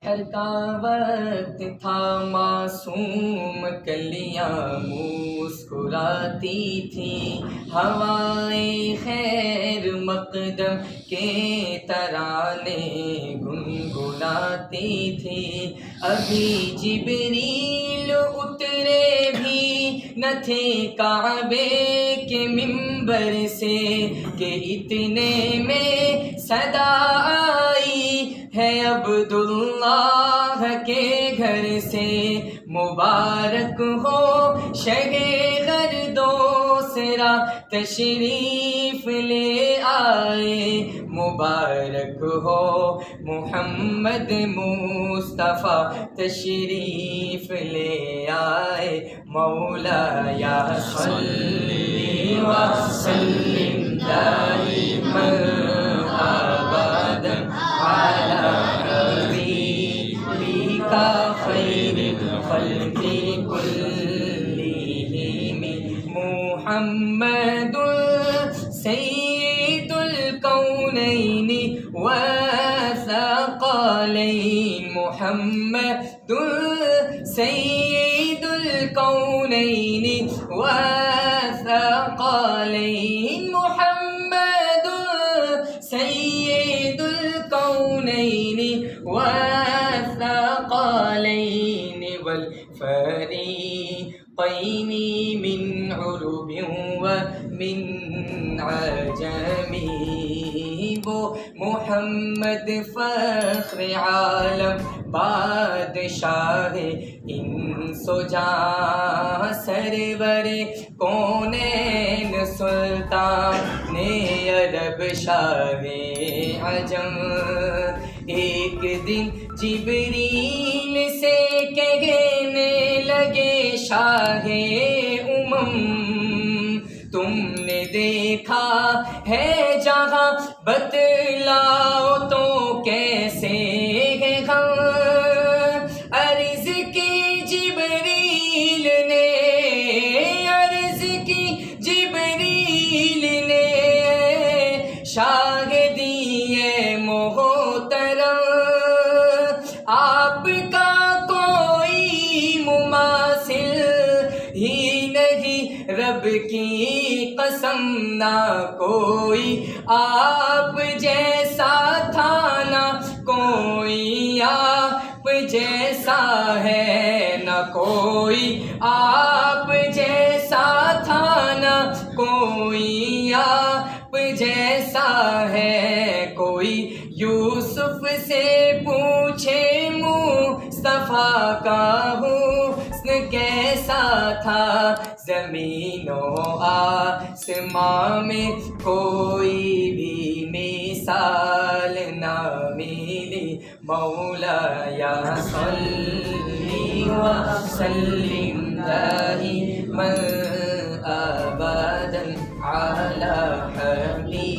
ہر کا وقت تھا معصوم کلیاں مسکراتی تھی، ہوائیں خیر مقدم کے ترانے گنگناتی تھی۔ ابھی جبریل اترے بھی نہ تھے کعبے کے منبر سے کہ اتنے میں صدا آئی ہے عبداللہ کے گھر سے۔ مبارک ہو شہ غرد و سرا تشریف لے آئے، مبارک ہو محمد مصطفیٰ تشریف لے آئے۔ مولا یا صلی وسلم دائما ابدا علی حبیبک خیر الخلق کلہم، محمد سید الکونین والثقلین، محمد سید الکونین والثقلین، محمد سید الکونین والثقلین والفریقین من عرب ومن عجم۔ وہ محمد فخر عالم بادشاہ انس و جاں، سرور کونین سلطان عرب شاہ عجم۔ ایک دن جبریل سے کہنے لگے شاہ امم، تم نے دیکھا ہے جہاں بتلاؤ تو کیسے ہے غم۔ عرض کی جبریل نے، عرض کی جبریل نے، شاہ دیے محترم آپ کا کوئی مماثل ہی نہیں، رب کی قسم نہ کوئی آپ جیسا تھا نہ کوئی آپ جیسا ہے، نہ کوئی آپ جیسا تھا نہ کوئی آپ جیسا ہے۔ کوئی یوسف سے پوچھے مصطفیٰ کا حسن کیسا تھا، زمین و آسمان میں کوئی بھی مثال نہ ملی۔ مولا یا صلی وسلم دائما ابدا علی حبیبک